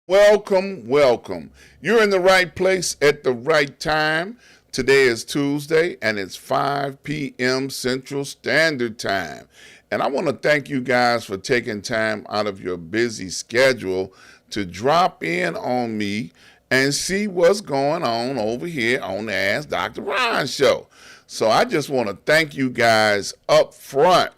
Welcome, welcome. You're in the right place at the right time. Today is Tuesday and it's 5 p.m. Central Standard Time. And I want to thank you guys for taking time out of your busy schedule to drop in on me and see what's going on over here on the Ask Dr. Ron show. So I just want to thank you guys up front.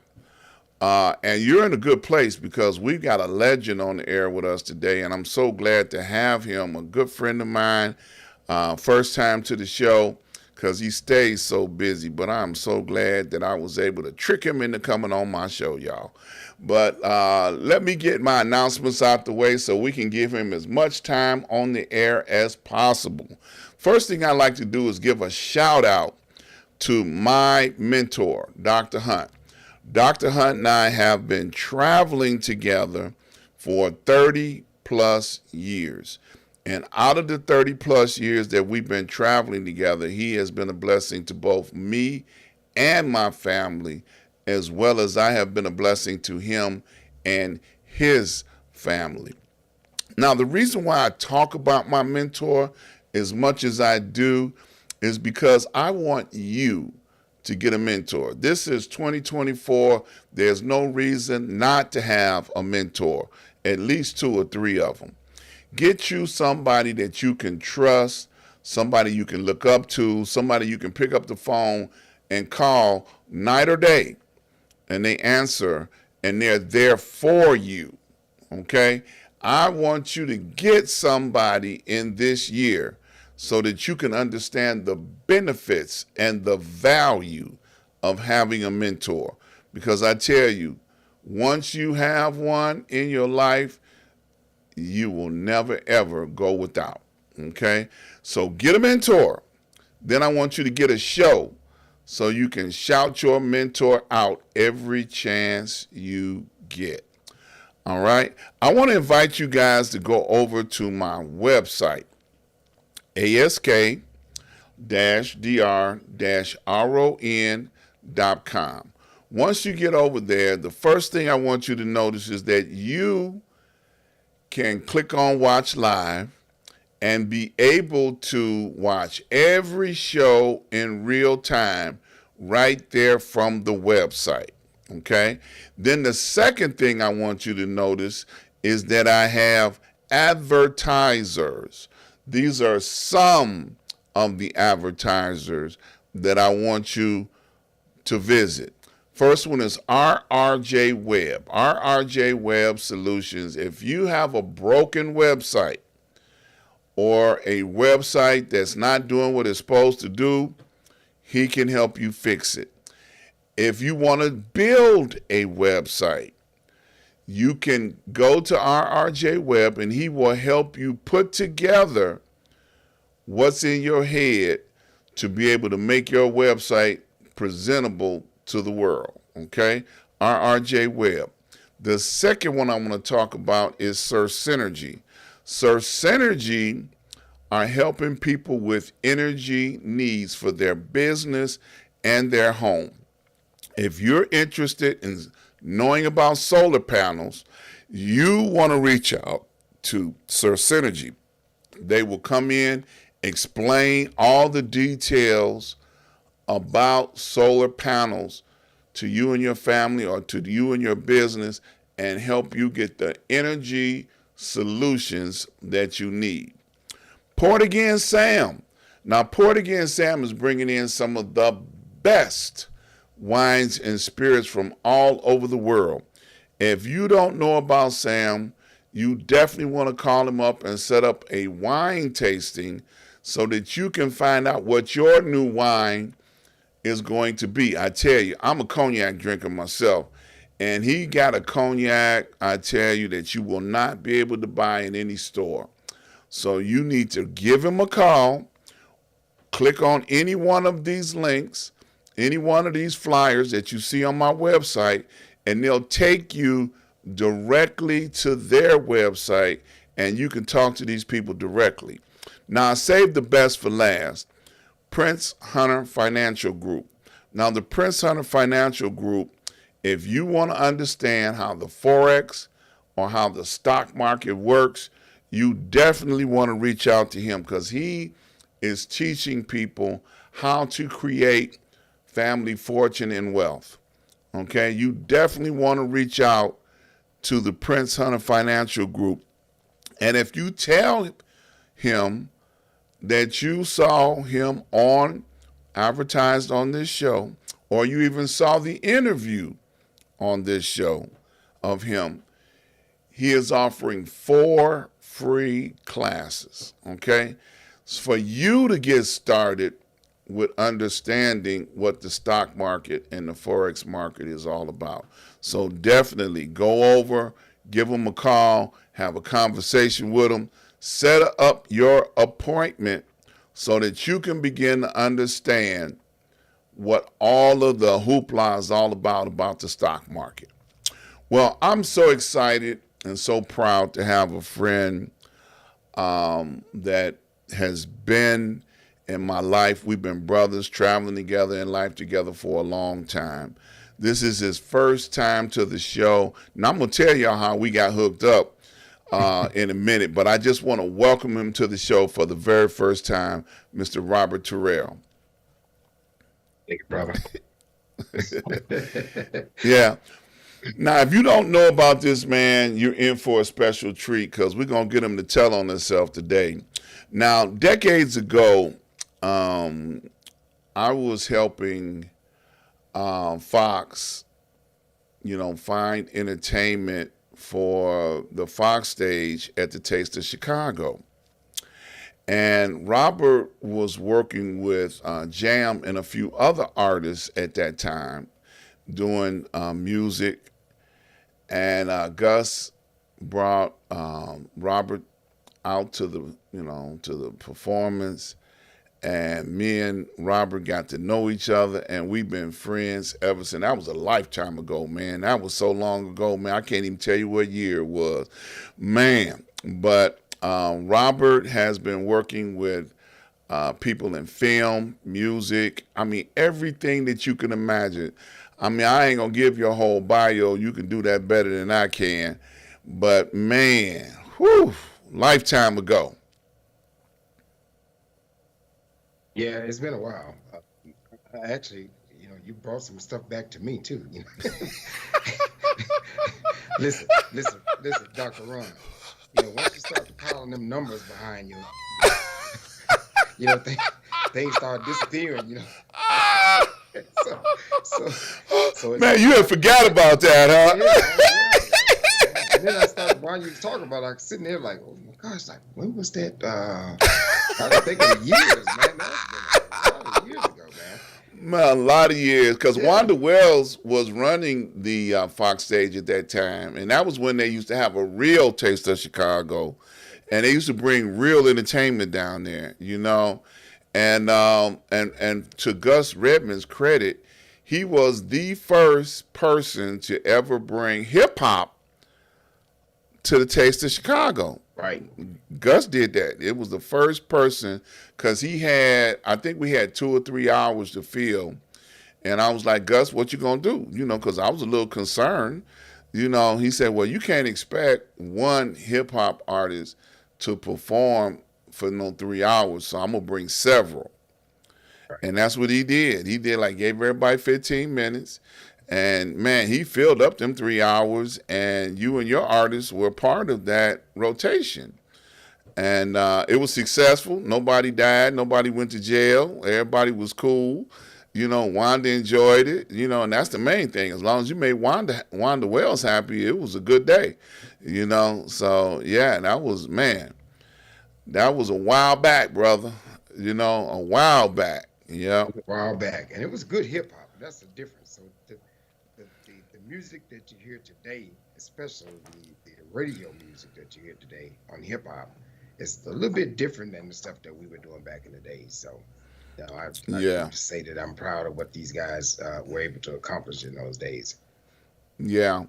And you're in a good place because we've got a legend on the air with us today, and I'm so glad to have him, a good friend of mine, first time to the show because he stays so busy. But I'm so glad that I was able to trick him into coming on my show, y'all. But let me get my announcements out the way so we can give him as much time on the air as possible. First thing I like to do is give a shout out to my mentor, Dr. Hunt. Dr. Hunt and I have been traveling together for 30 plus years. And out of the 30 plus years that we've been traveling together, he has been a blessing to both me and my family, as well as I have been a blessing to him and his family. Now, the reason why I talk about my mentor as much as I do is because I want you to get a mentor. This is 2024. There's no reason not to have a mentor, at least 2 or 3 of them. Get you somebody that you can trust, somebody you can look up to, somebody you can pick up the phone and call night or day, and they answer, and they're there for you, okay? I want you to get somebody in this year so that you can understand the benefits and the value of having a mentor. Because I tell you, once you have one in your life, you will never, ever go without. Okay? So get a mentor. Then I want you to get a show so you can shout your mentor out every chance you get. All right? I want to invite you guys to go over to my website, ask-dr-ron.com. Once you get over there, the first thing I want you to notice is that you can click on Watch Live and be able to watch every show in real time right there from the website. Okay? Then the second thing I want you to notice is that I have advertisers. These are some of the advertisers that I want you to visit. First one is RRJ Web. RRJ Web Solutions. If you have a broken website or a website that's not doing what it's supposed to do, he can help you fix it. If you want to build a website, you can go to RRJ Web and he will help you put together what's in your head to be able to make your website presentable to the world. Okay? RRJ Web. The second one I want to talk about is Sir Synergy. Sir Synergy are helping people with energy needs for their business and their home. If you're interested in knowing about solar panels, you want to reach out to Sir Synergy. They will come in, explain all the details about solar panels to you and your family or to you and your business and help you get the energy solutions that you need. Port Again Sam. Now, Port Again Sam is bringing in some of the best wines and spirits from all over the world. If you don't know about Sam, you definitely want to call him up and set up a wine tasting so that you can find out what your new wine is going to be. I tell you, I'm a cognac drinker myself, and he got a cognac, I tell you, that you will not be able to buy in any store. So you need to give him a call, click on any one of these links, any one of these flyers that you see on my website, and they'll take you directly to their website, and you can talk to these people directly. Now, I saved the best for last. Prince Hunter Financial Group. Now, the Prince Hunter Financial Group, if you want to understand how the Forex or how the stock market works, you definitely want to reach out to him because he is teaching people how to create family fortune and wealth. Okay, you definitely want to reach out to the Prince Hunter Financial Group. And if you tell him that you saw him on advertised on this show, or you even saw the interview on this show of him, he is offering 4 free classes. Okay, it's for you to get started with understanding what the stock market and the Forex market is all about. So definitely go over, give them a call, have a conversation with them, set up your appointment so that you can begin to understand what all of the hoopla is all about the stock market. Well, I'm so excited and so proud to have a friend that has been in my life. We've been brothers traveling together in life together for a long time. This is his first time to the show. Now, I'm going to tell y'all how we got hooked up in a minute, but I just want to welcome him to the show for the very first time, Mr. Robert Terrell. Thank you, brother. Yeah. Now, if you don't know about this man, you're in for a special treat because we're going to get him to tell on himself today. Now, decades ago, I was helping Fox, find entertainment for the Fox stage at the Taste of Chicago. And Robert was working with Jam and a few other artists at that time doing music. And Gus brought Robert out to the performance, and me and Robert got to know each other, and we've been friends ever since. That was a lifetime ago, man. That was so long ago, man. I can't even tell you what year it was, man. But Robert has been working with people in film, music. I mean, everything that you can imagine. I mean, I ain't gonna give you a whole bio. You can do that better than I can. But man, whew, lifetime ago. Yeah, it's been a while. Actually, you brought some stuff back to me too. Listen, Dr. Ron. Once you start calling them numbers behind you, things start disappearing. So Man, you had forgot about that, huh? Yeah. And then I started, while you was talking about it, I was sitting there like, oh my gosh, like, when was that? I was thinking of years, man. That's been a lot of years ago, man. Man, a lot of years, because Wanda Wells was running the Fox stage at that time, and that was when they used to have a real Taste of Chicago, and they used to bring real entertainment down there, And to Gus Redman's credit, he was the first person to ever bring hip hop to the Taste of Chicago. Right. Gus did that. It was the first person because I think we had 2 or 3 hours to fill. And I was like, Gus, what you going to do? Because I was a little concerned. He said, well, you can't expect one hip hop artist to perform for 3 hours. So I'm going to bring several. Right. And that's what he did. He did gave everybody 15 minutes. And man, he filled up them 3 hours, and you and your artists were part of that rotation. And it was successful. Nobody died. Nobody went to jail. Everybody was cool. Wanda enjoyed it. And that's the main thing. As long as you made Wanda Wells happy, it was a good day. So yeah, that was a while back, brother. A while back. Yeah. A while back, and it was good hip hop. That's the difference. So the music that you hear today, especially the radio music that you hear today on hip hop, is a little bit different than the stuff that we were doing back in the day. So, I have to say that I'm proud of what these guys were able to accomplish in those days. Yeah.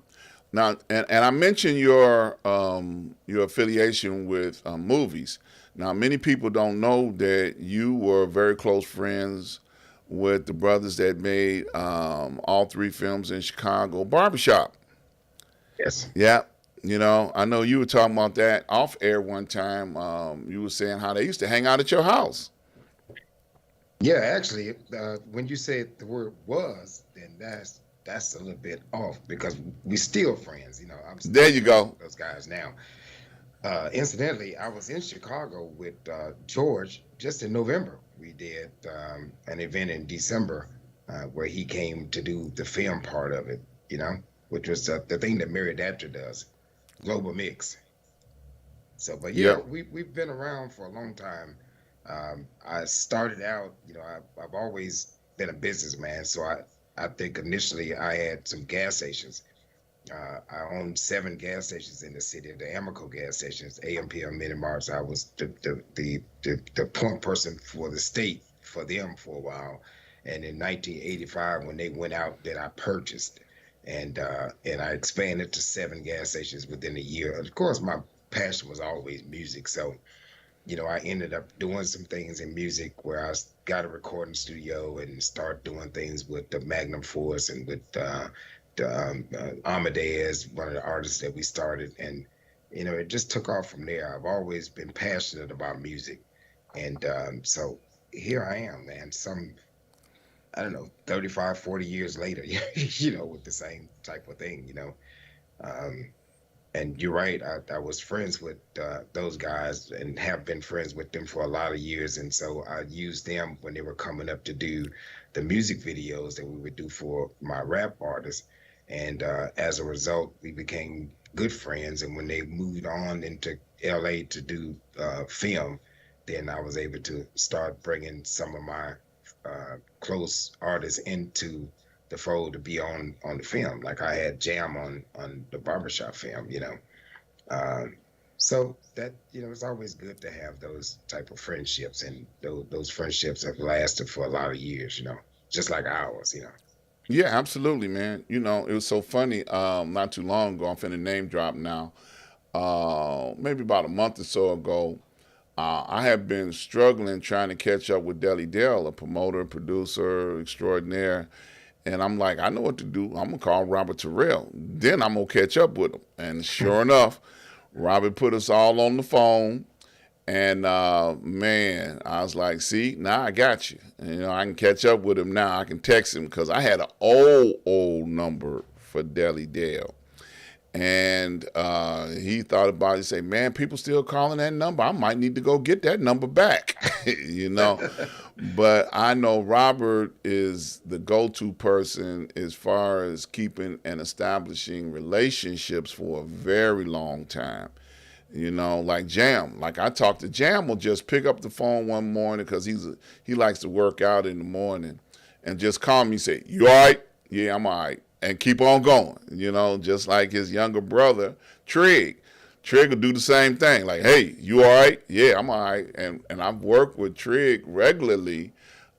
Now, and I mentioned your affiliation with movies. Now, many people don't know that you were very close friends with the brothers that made all 3 films in Chicago, Barbershop. Yes. Yeah. I know you were talking about that off air one time. You were saying how they used to hang out at your house. Yeah, actually, when you said the word was, then that's a little bit off because we still friends. I'm There still you friends go. with those guys now. Incidentally, I was in Chicago with George just in November. We did an event in December where he came to do the film part of it, you know, which was the thing that Married Actor does, Global Mix. So, but yeah, Yep. we've been around for a long time. I started out, I've always been a businessman, so I think initially I had some gas stations. I owned 7 gas stations in the city, the Amoco gas stations, AMPM Mini Marts. I was the point person for the state for them for a while. And in 1985, when they went out, then I purchased, and I expanded to 7 gas stations within a year. Of course, my passion was always music, so I ended up doing some things in music where got a recording studio and start doing things with the Magnum Force and with Amadeus, one of the artists that we started, and it just took off from there. I've always been passionate about music, and so here I am, man. I don't know, 35, 40 years later, with the same type of thing. Um, and you're right. I was friends with those guys and have been friends with them for a lot of years. And so I used them when they were coming up to do the music videos that we would do for my rap artists. And as a result, we became good friends. And when they moved on into LA to do film, then I was able to start bringing some of my close artists into the fold to be on the film. Like I had Jam on the barbershop film. Um, so that it's always good to have those type of friendships, and those friendships have lasted for a lot of years, just like ours. Yeah, absolutely, man. It was so funny. Not too long ago, I'm finna name drop now. Maybe about a month or so ago, I have been struggling trying to catch up with Deli Dell, a promoter, producer extraordinaire. And I'm like, I know what to do. I'm gonna call Robert Terrell. Then I'm gonna catch up with him. And sure enough, Robert put us all on the phone. And man, I was like, see, now I got you. And, I can catch up with him now. I can text him because I had an old number for Deli Dale. And he thought about it. He said, man, people still calling that number. I might need to go get that number back, you know. But I know Robert is the go-to person as far as keeping and establishing relationships for a very long time. Like Jam. Like I talked to Jam will just pick up the phone one morning because he likes to work out in the morning and just call me and say, you all right? Yeah, I'm all right. And keep on going, just like his younger brother, Trig. Trig will do the same thing. Like, hey, you all right? Yeah, I'm all right. And I've worked with Trig regularly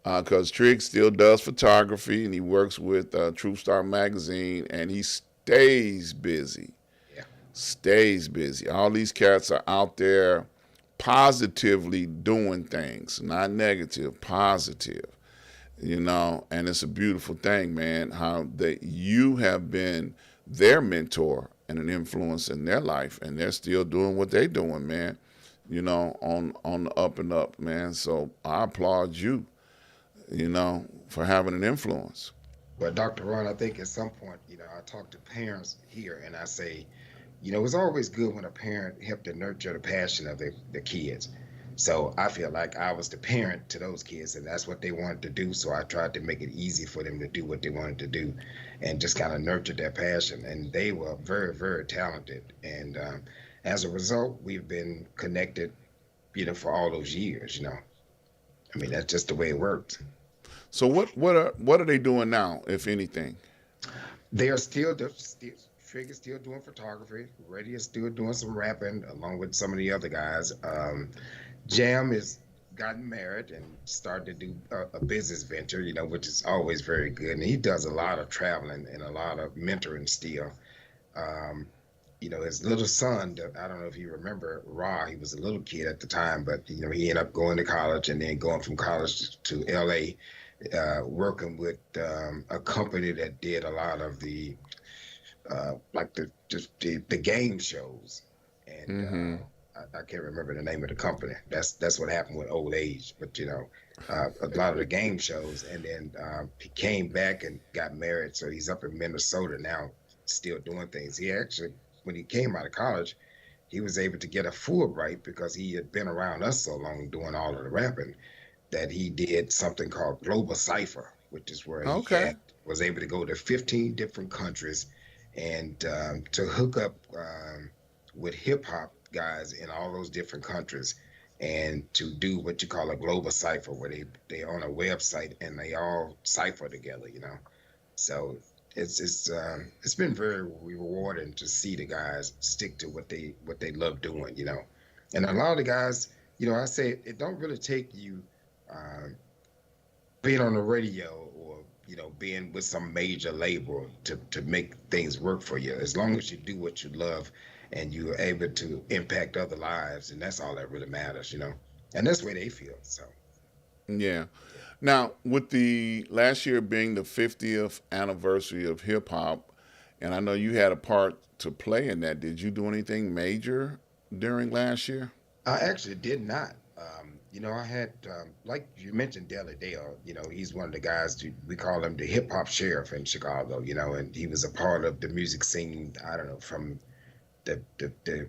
because Trig still does photography and he works with True Star Magazine and he stays busy. Yeah. Stays busy. All these cats are out there positively doing things, not negative, positive. And it's a beautiful thing, man, how that you have been their mentor and an influence in their life and they're still doing what they're doing, man, on the up and up, man. So I applaud you, for having an influence. Well, Dr. Ron, I think at some point, I talk to parents here and I say, it's always good when a parent helped to nurture the passion of the kids. So I feel like I was the parent to those kids, and that's what they wanted to do. So I tried to make it easy for them to do what they wanted to do, and just kind of nurture their passion. And they were very, very talented. And as a result, we've been connected, for all those years. I mean, that's just the way it works. So what are they doing now, if anything? They are still Trig is still doing photography. Reddy is still doing some rapping along with some of the other guys. Jam has gotten married and started to do a business venture, which is always very good. And he does a lot of traveling and a lot of mentoring still. Um, his little son, I don't know if you remember Ra, he was a little kid at the time, but, he ended up going to college and then going from college to LA, working with a company that did a lot of the like the game shows, and Mm-hmm. I can't remember the name of the company. That's what happened with old age. But a lot of the game shows, and then he came back and got married. So he's up in Minnesota now, still doing things. He actually, when he came out of college, he was able to get a Fulbright because he had been around us so long doing all of the rapping that he did something called Global Cipher, which is where he Okay. was able to go to 15 different countries and to hook up with hip hop guys in all those different countries and to do what you call a global cipher where they on a website and they all cipher together, so it's been very rewarding to see the guys stick to what they love doing, and a lot of the guys, I say it don't really take you uh, being on the radio or being with some major label to make things work for you, as long as you do what you love and you're able to impact other lives, and that's all that really matters, and that's the way they feel. So Yeah. yeah. Now, with the last year being the 50th anniversary of hip hop, and I know you had a part to play in that, did you do anything major during last year? I actually did not. I had, like you mentioned, Della Dale. He's one of the guys. We call him the hip hop sheriff in Chicago. And he was a part of the music scene. I don't know, from the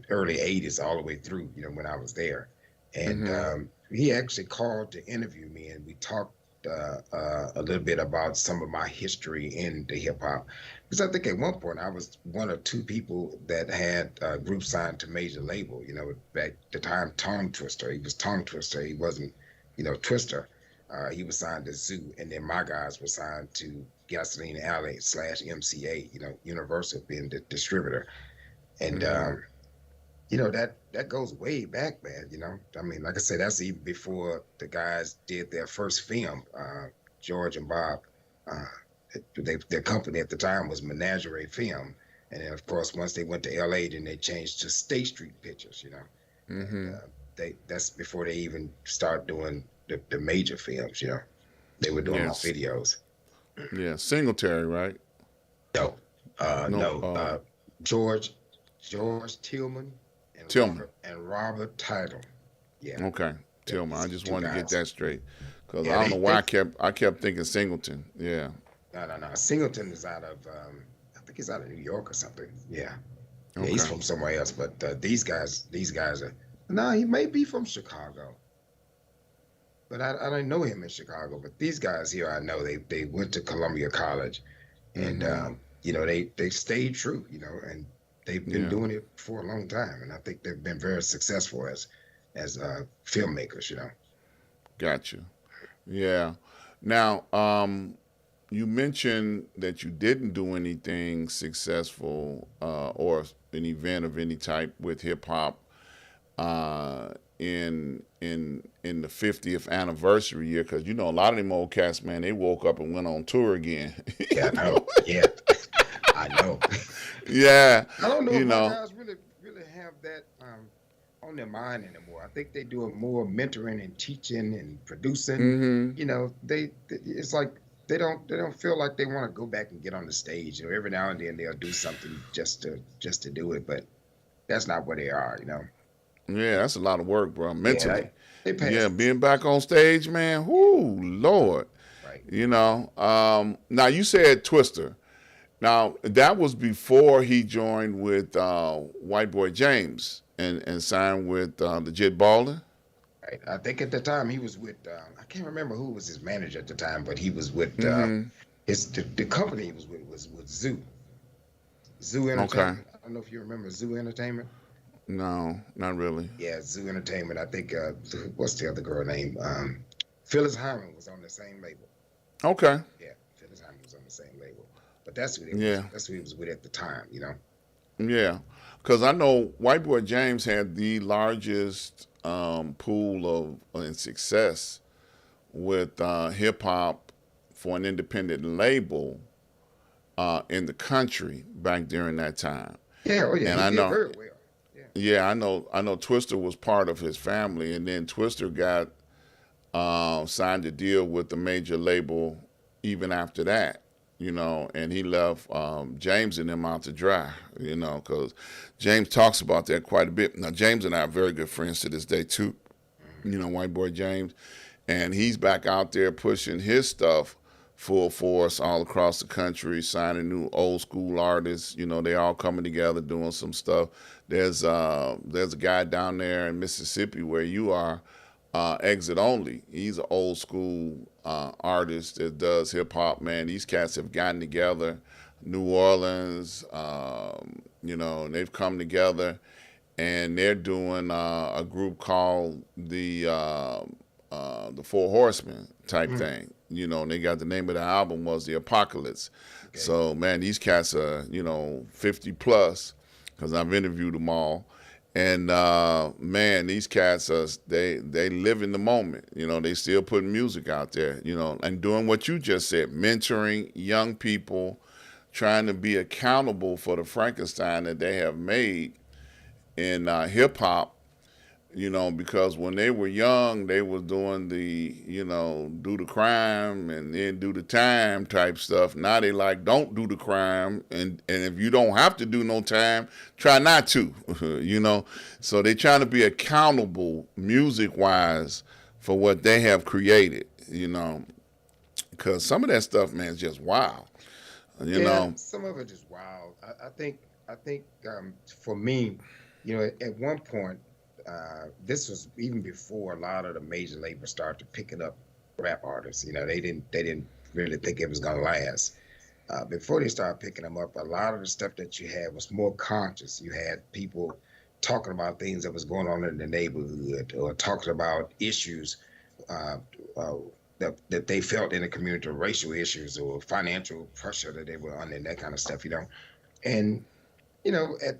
early '80s all the way through. When I was there, and Mm-hmm. he actually called to interview me, and we talked a little bit about some of my history in the hip hop. Because I think at one point I was one or two people that had a group signed to major label. Back the time Tongue Twister, he was Tongue Twister. He wasn't, Twister. He was signed to Zoo, and then my guys were signed to Gasoline Alley / MCA. Universal being the distributor, and Mm-hmm. that goes way back, man. I mean, like I said, that's even before the guys did their first film. George and Bob, uh, their company at the time was Menagerie Film, and then of course once they went to L.A., then they changed to State Street Pictures. And Mm-hmm. that's before they even start doing the major films. They were doing my Yes. videos. Yeah. Singletary, right? No, No. no, George George Tillman and Tillman. Robert Title. Yeah, Okay. Tillman. I it's just two wanted to get guys. that straight because Yeah, I don't know they why I kept thinking Singleton. Yeah. no. Singleton is out of I think he's out of New York or something. Yeah, yeah, he's Okay. from somewhere else. But these guys are. No, he may be from Chicago, but I don't know him in Chicago. But these guys here, I know they went to Columbia College, and Mm-hmm. they stayed true, and they've been Yeah. doing it for a long time, and I think they've been very successful as filmmakers. Gotcha. Yeah. Now, you mentioned that you didn't do anything successful or an event of any type with hip hop in the 50th anniversary year because a lot of them old cats, man, they woke up and went on tour again. Yeah, I know. Yeah, I know. Yeah, I don't know if you my know. guys really have that on their mind anymore. I think they do more mentoring and teaching and producing. Mm-hmm. It's like they don't feel like they want to go back and get on the stage. Every now and then they'll do something just to do it, but that's not where they are. Yeah, that's a lot of work, bro. Yeah, Mentally. they Yeah, passed being back on stage, man. Whoo, Lord. right. Now you said Twister. Now that was before he joined with White Boy James and signed with the Jit Balder. Right. I think at the time he was with I can't remember who was his manager at the time, but he was with Mm-hmm. the company he was with was with Zoo Okay. Entertainment. I don't know if you remember Zoo Entertainment. No, not really. Yeah, Zoo Entertainment. I think what's the other girl name? Phyllis Hyman was on the same label. Okay. Yeah, Phyllis Hyman was on the same label. But that's who they was. Yeah. That's who he was with at the time. Yeah. Because I know White Boy James had the largest pool of and success with hip hop for an independent label in the country back during that time. Yeah. Oh yeah, And he I did know, very well. Yeah. yeah, I know Twister was part of his family, and then Twister got signed a deal with the major label even after that. and he left James and them out to dry, because James talks about that quite a bit. Now, James and I are very good friends to this day, too, white boy James, and he's back out there pushing his stuff full force all across the country, signing new old school artists. They all coming together doing some stuff. There's a guy down there in Mississippi where you are, Exit Only. He's an old school artist that does hip hop. Man, these cats have gotten together. New Orleans, and they've come together, and they're doing a group called the Four Horsemen type thing. And they got the name of the album was The Apocalypse. Okay. So man, these cats are 50 plus because I've interviewed them all. And man, these cats are they live in the moment. They still putting music out there. And doing what you just said, mentoring young people, trying to be accountable for the Frankenstein that they have made in hip hop. Because when they were young, they was doing the, do the crime and then do the time type stuff. Now they like, don't do the crime. And if you don't have to do no time, try not to, So they trying to be accountable music-wise for what they have created, Because some of that stuff, man, is just wild, Yeah, some of it is wild. I think for me, at one point, this was even before a lot of the major labels started picking up rap artists. They didn't really think it was gonna last. Before they started picking them up, a lot of the stuff that you had was more conscious. You had people talking about things that was going on in the neighborhood, or talking about issues uh, uh, that they felt in the community, racial issues or financial pressure that they were under, and that kind of stuff. And at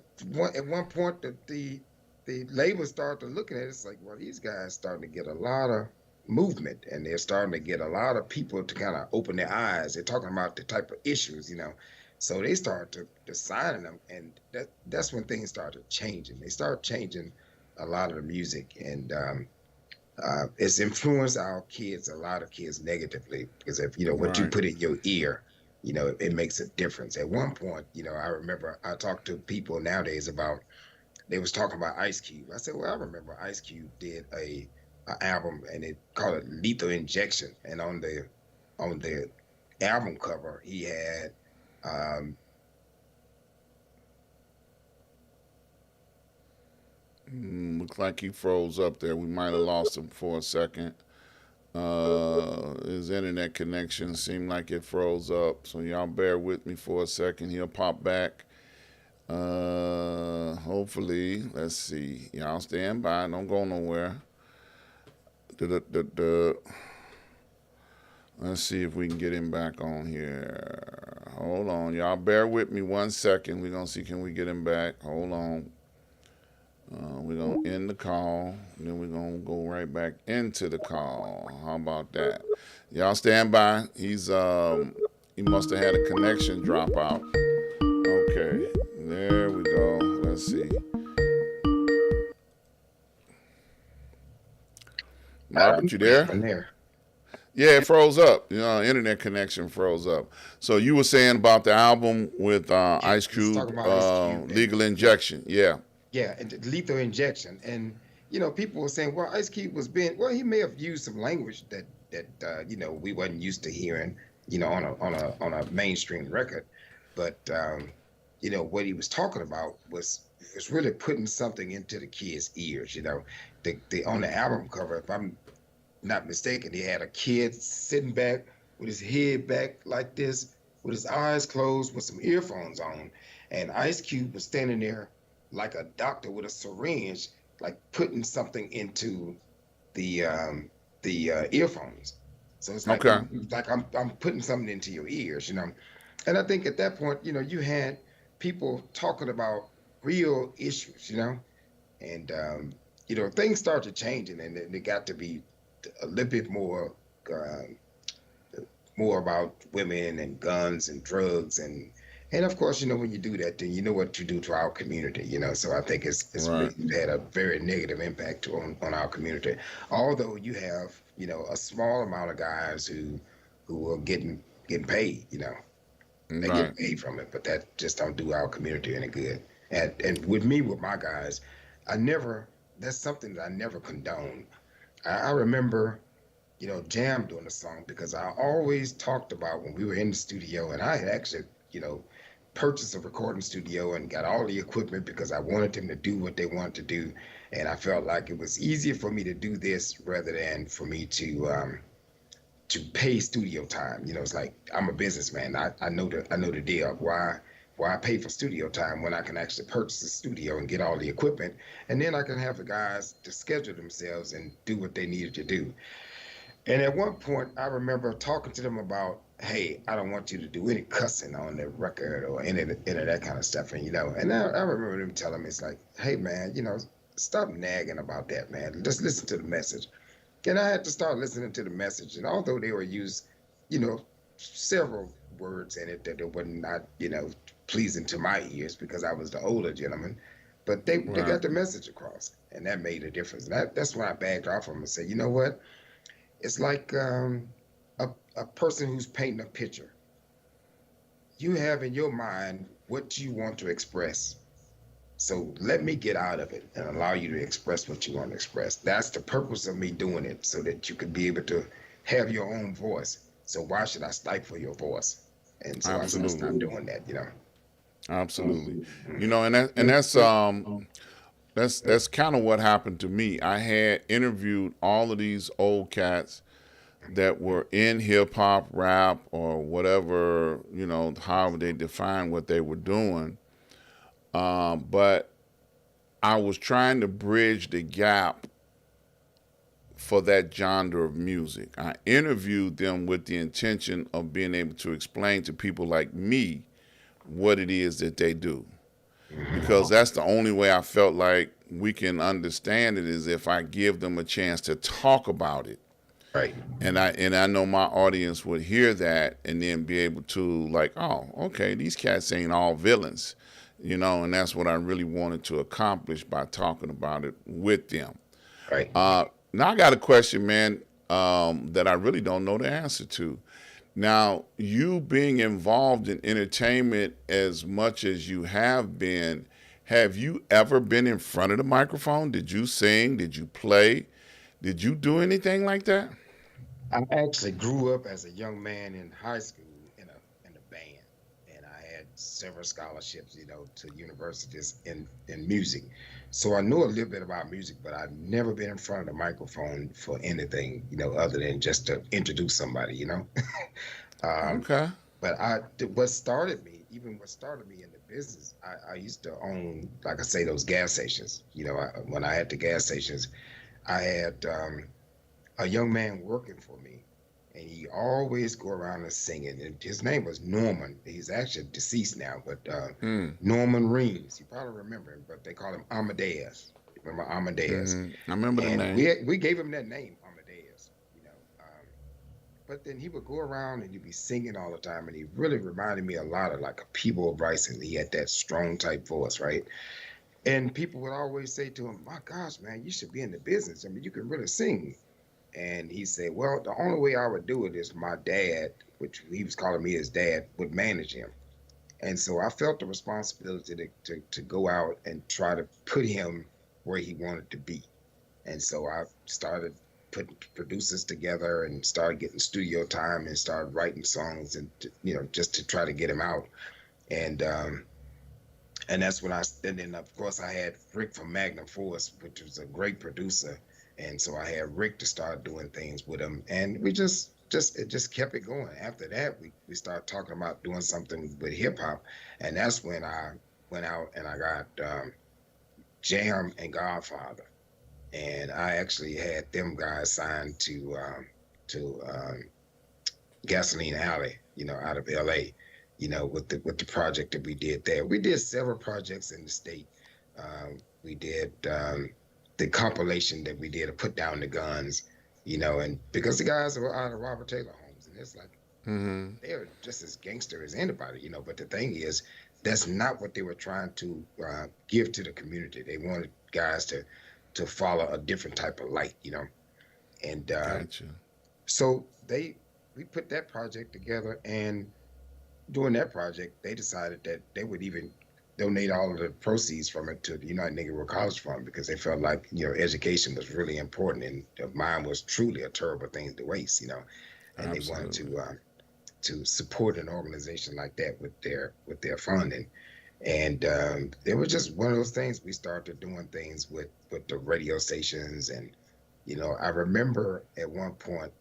one point that the labels started looking at it, it's like, well, these guys starting to get a lot of movement, and they're starting to get a lot of people to kind of open their eyes. They're talking about the type of issues. So they start to signing them, and that's when things started changing. They started changing a lot of the music, and it's influenced our kids, a lot of kids, negatively, because if what you Right. put in your ear, it makes a difference. At one point, I remember I talked to people nowadays about, they was talking about Ice Cube. I said, well, I remember Ice Cube did a album, and it called it Lethal Injection, and on the album cover he had um, Looks like he froze up there. We might have lost him for a second. His internet connection seemed like it froze up, so y'all bear with me for a second. He'll pop back. Hopefully, let's see. Y'all stand by. Don't go nowhere. Da-da-da-da. Let's see if we can get him back on here. Hold on. Y'all bear with me one second. We're going to see can we get him back. Hold on. We're going to end the call. Then we're going to go right back into the call. How about that? Y'all stand by. He must have had a connection drop out. Okay. There we go. Let's see. Robert, you what there? happened there. Yeah, it froze up. Internet connection froze up. So you were saying about the album with Yeah, Ice let's talk Cube, about Ice Cube, and Legal yeah, Injection. Yeah. yeah, and the Lethal Injection. And people were saying, well, Ice Cube was being, well, he may have used some language that we wasn't used to hearing, on a mainstream record. But what he was talking about was really putting something into the kids' ears. The on the album cover, if I'm not mistaken, he had a kid sitting back with his head back like this, with his eyes closed, with some earphones on, and Ice Cube was standing there like a doctor with a syringe, like putting something into the earphones. So it's like Okay. I'm putting something into your ears. And I think at that point, you had people talking about real issues. And things started changing, and it got to be a little bit uh, more about women and guns and drugs, and of course, when you do that, then you know what you do to our community. So I think it's Right. really had a very negative impact on our community. Although you have a small amount of guys who are getting paid. They get Right. paid from it, but that just don't do our community any good. And with me, with my guys, I never. That's something that I never condone. I remember, Jam doing the song because I always talked about when we were in the studio, and I had actually, you know, purchased a recording studio and got all the equipment because I wanted them to do what they wanted to do, and I felt like it was easier for me to do this rather than for me to pay studio time. It's like I'm a businessman. I know the deal. Why pay for studio time when I can actually purchase a studio and get all the equipment, and then I can have the guys to schedule themselves and do what they needed to do. And at one point, I remember talking to them about, hey, I don't want you to do any cussing on the record or any of that kind of stuff. And I remember them telling me, it's like, hey, man, stop nagging about that, man. Just listen to the message. And I had to start listening to the message. And although they were used, you know, several words in it that were not, pleasing to my ears because I was the older gentleman, but they Right. got the message across, and that made a difference. That's when I backed off from them and said, you know what? It's like a person who's painting a picture. You have in your mind what you want to express. So let me get out of it and allow you to express what you want to express. That's the purpose of me doing it, so that you can be able to have your own voice. So why should I stifle your voice? And so I Absolutely. stopped doing that. Absolutely. Mhm. That's kind of what happened to me. I had interviewed all of these old cats that were in hip hop, rap, or whatever, however they define what they were doing. But I was trying to bridge the gap for that genre of music. I interviewed them with the intention of being able to explain to people like me what it is that they do. Because Mhm. that's the only way I felt like we can understand it is if I give them a chance to talk about it. Right. And I know my audience would hear that and then be able to like, oh, okay, these cats ain't all villains, and that's what I really wanted to accomplish by talking about it with them. Right. Now I got a question, man, that I really don't know the answer to. Now, you being involved in entertainment as much as you have you ever been in front of the microphone? Did you sing? Did you play? Did you do anything like that? I actually grew up as a young man in high school in a band, and I had several scholarships, to universities in music. So I know a little bit about music, but I've never been in front of the microphone for anything, other than just to introduce somebody. um, Okay. but what started me in the business, I used to own, like I say, those gas stations. When I had the gas stations, I had a young man working for me, and he always go around and singing. And his name was Norman. He's actually deceased now, but Hmm. Norman Reams. You probably remember him, but they call him Amadeus. Remember Amadeus? I remember the And name. we gave him that name, Amadeus. But then he would go around and he'd be singing all the time, and he really reminded me a lot of like a Peabo Bryson. He had that strong type voice, right? And people would always say to him, "My gosh, man, you should be in the business. I mean, you can really sing." And he said, well, the only way I would do it is my dad, which he was calling me his dad, would manage him. And so I felt the responsibility to go out and try to put him where he wanted to be. And so I started putting producers together and started getting studio time and started writing songs and, just to try to get him out. And, and that's when and then of course I had Rick from Magnum Force, which was a great producer, and so I had Rick to start doing things with him, and we just kept it going. After that, we started talking about doing something with hip hop, and that's when I went out and I got Jam and Godfather, and I actually had them guys signed to Gasoline Alley, out of LA, with the project that we did there. We did several projects in the state. We did the compilation that we did to put down the guns, and because the guys were out of Robert Taylor homes, and it's like Hmm. they're just as gangster as anybody, But the thing is, that's not what they were trying to give to the community. They wanted guys to follow a different type of light. And Gotcha. so we put that project together, and during that project, they decided that they would even donate all of the proceeds from it to the United Negro College Fund because they felt like education was really important and mine was truly a terrible thing to waste, and they wanted Absolutely. to support an organization like that with their funding. And it was just one of those things. We started doing things with the radio stations, and I remember at one point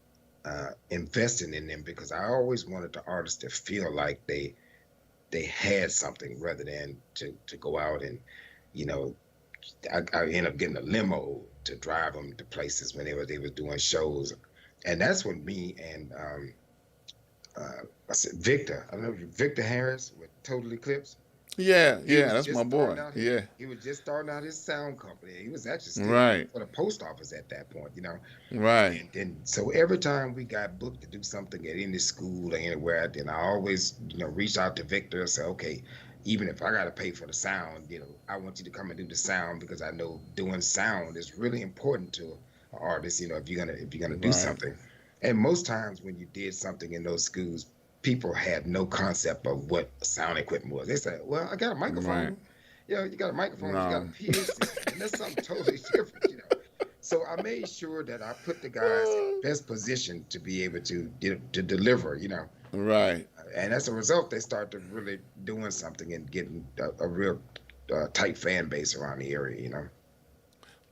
investing in them because I always wanted the artists to feel like they had something rather than to go out and you know I ended up getting a limo to drive them to places when they were doing shows, and that's when me and I said Victor, I don't know Victor Harris with Total Eclipse. Yeah, He yeah, was that's my just starting boy. out his Yeah. he was just starting out his sound company. He was actually still working Right. for the post office at that point. Right. And then so every time we got booked to do something at any school or anywhere, then I always, reach out to Victor and say, okay, even if I gotta pay for the sound, I want you to come and do the sound because I know doing sound is really important to an artist, if you're gonna do Right. something. And most times when you did something in those schools, people had no concept of what sound equipment was. They said, well, I got a Right. microphone. You got a microphone, you got a No. PA system, and that's something totally different. So I made sure that I put the guys in the best position to be able to deliver. Right. And as a result, they started really doing something and getting a real tight fan base around the area.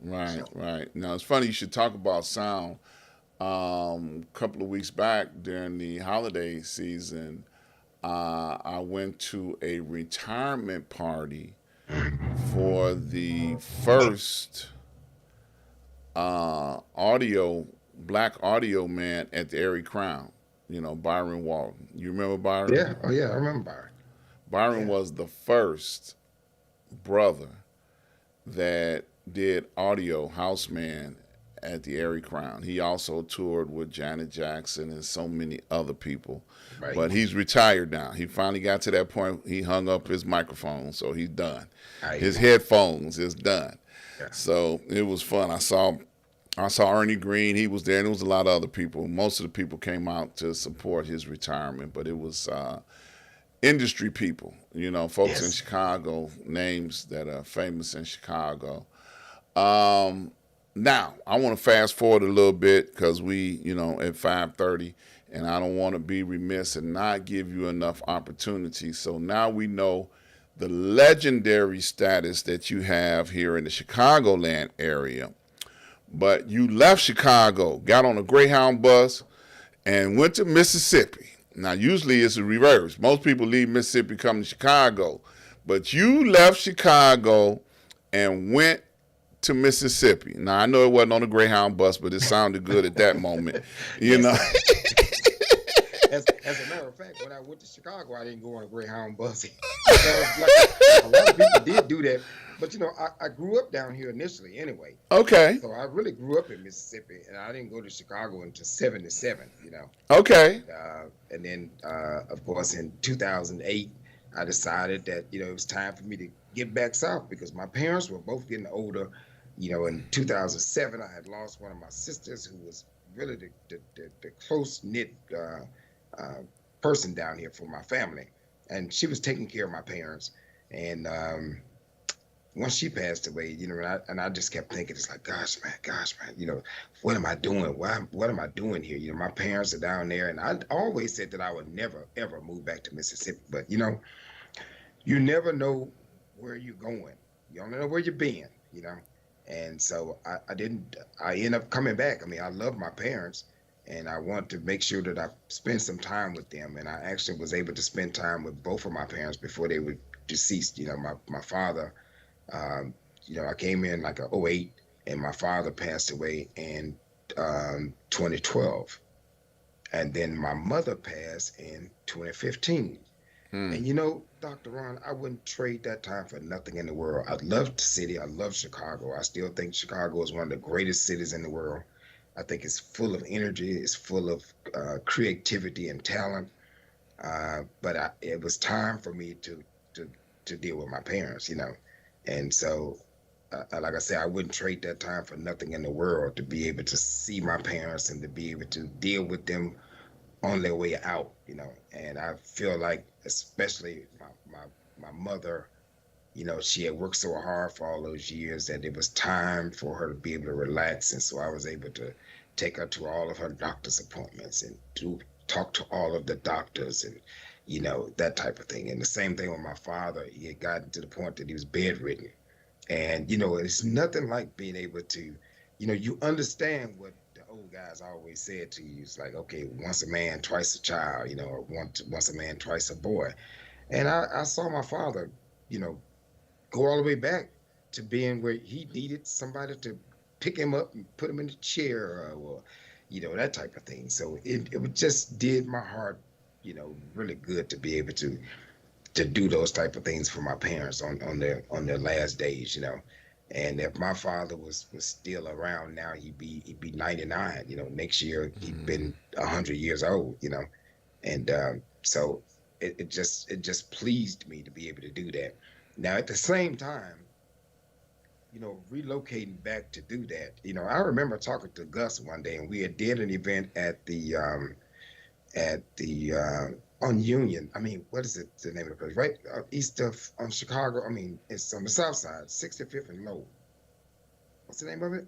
Right. So Right. Now it's funny you should talk about sound. A couple of weeks back during the holiday season, I went to a retirement party for the first audio black audio man at the Airy Crown. Byron Walton. You remember Byron? yeah, oh yeah, I remember. Byron Yeah, was the first brother that did audio houseman at the Airy Crown. He also toured with Janet Jackson and so many other people. right. But he's retired now. He finally got to that point. He hung up his microphone, so he's done. I His headphones is done. yeah. So it was fun. I saw Ernie Green. He was there, and there was a lot of other people. Most of the people came out to support his retirement, but it was industry people. Folks in Yes. Chicago, names that are famous in Chicago. Um, Now I want to fast forward a little bit because at 5:30, and I don't want to be remiss and not give you enough opportunity. So now we know the legendary status that you have here in the Chicagoland area. But you left Chicago, got on a Greyhound bus, and went to Mississippi. Now, usually it's the reverse. Most people leave Mississippi, come to Chicago. But you left Chicago and went to Mississippi. Now, I know it wasn't on a Greyhound bus, but it sounded good at that moment. You Yes, know? sir. As a matter of fact, when I went to Chicago, I didn't go on a Greyhound bus. Like a lot of people did do that, but I grew up down here initially anyway. Okay. So I really grew up in Mississippi, and I didn't go to Chicago until '77. Okay. And then of course in 2008, I decided that it was time for me to get back south because my parents were both getting older. In 2007, I had lost one of my sisters who was really the close knit uh, person down here for my family, and she was taking care of my parents. And once she passed away, and I just kept thinking, it's like, gosh, man, what am I doing? What am I doing here? My parents are down there, and I always said that I would never ever move back to Mississippi. But you never know where you're going. You only know where you've been. And so I didn't. I end up coming back. I mean, I love my parents, and I want to make sure that I spend some time with them. And I actually was able to spend time with both of my parents before they were deceased. My father. Um, I came in like a '08, and my father passed away in 2012, and then my mother passed in 2015. Hmm. And Dr. Ron, I wouldn't trade that time for nothing in the world. I love the city. I love Chicago. I still think Chicago is one of the greatest cities in the world. I think it's full of energy. It's full of creativity and talent. But it was time for me to deal with my parents. And so, like I said, I wouldn't trade that time for nothing in the world to be able to see my parents and to be able to deal with them on their way out. And I feel like especially my mother. She had worked so hard for all those years that it was time for her to be able to relax. And so I was able to take her to all of her doctor's appointments and to talk to all of the doctors and, that type of thing. And the same thing with my father. He had gotten to the point that he was bedridden. And, it's nothing like being able to, you understand what the old guys always said to you. It's like, okay, once a man, twice a child, or once a man, twice a boy. And I saw my father, you know, go all the way back to being where he needed somebody to pick him up and put him in a chair or that type of thing. So it just did my heart, really good to be able to do those type of things for my parents on their last days, And if my father was still around now, he'd be 99. Next year he'd Mm-hmm. been 100 years old. And so it just pleased me to be able to do that. Now at the same time, relocating back to do that, I remember talking to Gus one day, and we had did an event at the on Union. I mean, what is it? The name of the place? Right east of on Chicago. I mean, it's on the south side, 65th and Low. What's the name of it?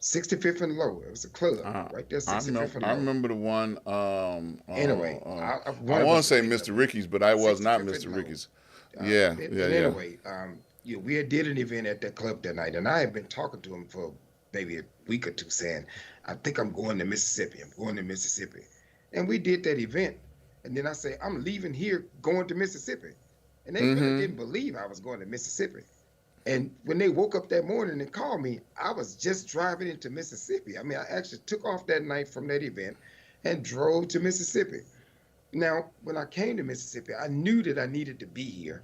65th and Low. It was a club Uh, right there, I remember. 65th and I Low. remember the one. Anyway, I one of want us to will say think of Mr. it. Ricky's, but I was not 65th Mr. and Low. Ricky's. Yeah, And, yeah, and yeah. anyway, we had did an event at that club that night, and I had been talking to him for maybe a week or two, saying, "I think I'm going to Mississippi. I'm going to Mississippi." And we did that event, and then I say, "I'm leaving here, going to Mississippi," and they really Mm-hmm. didn't believe I was going to Mississippi. And when they woke up that morning and called me, I was just driving into Mississippi. I mean, I actually took off that night from that event and drove to Mississippi. Now, when I came to Mississippi, I knew that I needed to be here,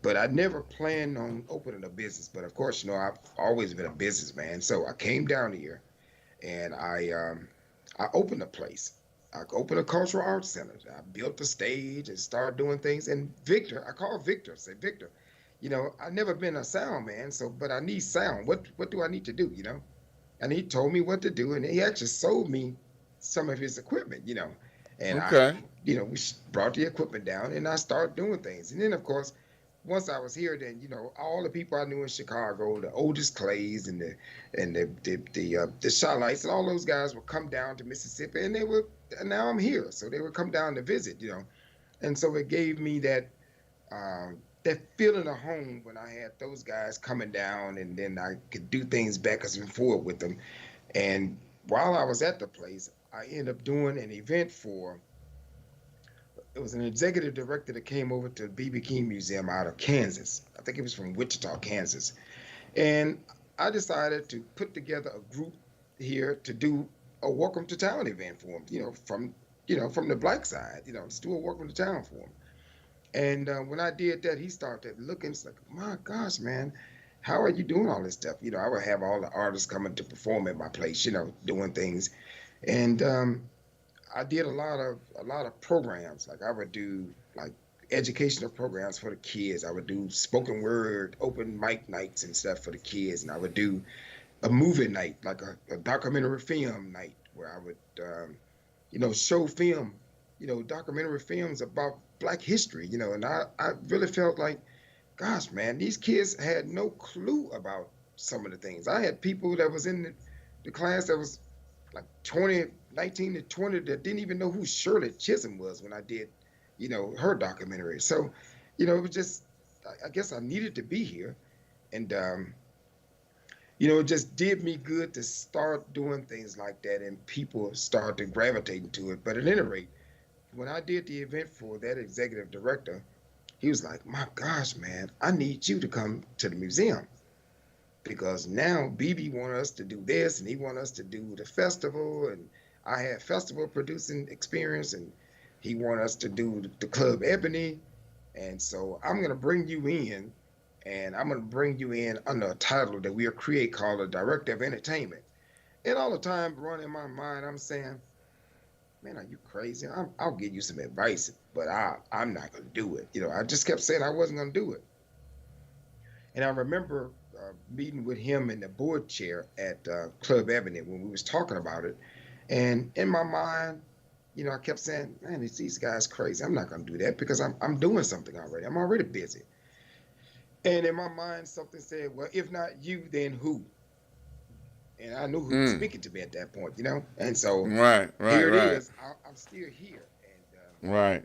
but I never planned on opening a business. But of course, I've always been a businessman. So I came down here and I opened a place. I opened a cultural arts center. I built a stage and started doing things. And Victor, I called Victor, say, Victor, I've never been a sound man, so but I need sound. What do I need to do? And he told me what to do, and he actually sold me some of his equipment, and Okay. we brought the equipment down, and I started doing things. And then, of course, once I was here, then all the people I knew in Chicago, the oldest Clays and the Shalites and all those guys would come down to Mississippi, and and now I'm here, so they would come down to visit, and so it gave me that feeling of home when I had those guys coming down, and then I could do things backwards and forward with them. And while I was at the place, I ended up doing an event for. It was an executive director that came over to the BB King Museum out of Kansas. I think it was from Wichita, Kansas. And I decided to put together a group here to do a welcome to town event for them. From the black side. Let's do a welcome to town for them. And when I did that, he started looking. It's like, my gosh, man, how are you doing all this stuff? I would have all the artists coming to perform at my place, doing things. And I did a lot of programs. Like I would do like educational programs for the kids. I would do spoken word, open mic nights and stuff for the kids. And I would do a movie night, like a documentary film night, where I would show film, documentary films about Black history, and I really felt like, gosh, man, these kids had no clue about some of the things. I had people that was in the class that was like 20, 19 to 20 that didn't even know who Shirley Chisholm was when I did, her documentary. So, it was just, I guess I needed to be here. And, it just did me good to start doing things like that, and people started gravitating to it. But at any rate, when I did the event for that executive director, he was like, "My gosh, man, I need you to come to the museum because now BB want us to do this, and he want us to do the festival, and I had festival producing experience, and he want us to do the Club Ebony, and so I'm gonna bring you in, and I'm gonna bring you in under a title that we'll create called a Director of Entertainment." And all the time running in my mind, I'm saying, man, are you crazy? I'll give you some advice, but I'm not going to do it. I just kept saying I wasn't going to do it. And I remember meeting with him in the board chair at Club Ebony when we was talking about it. And in my mind, I kept saying, man, these guys crazy. I'm not gonna do that because I'm doing something already. I'm already busy. And in my mind, something said, well, if not you, then who? And I knew who was Mm. speaking to me at that point. And so Right, right, here it right, is. I'm still here, and right.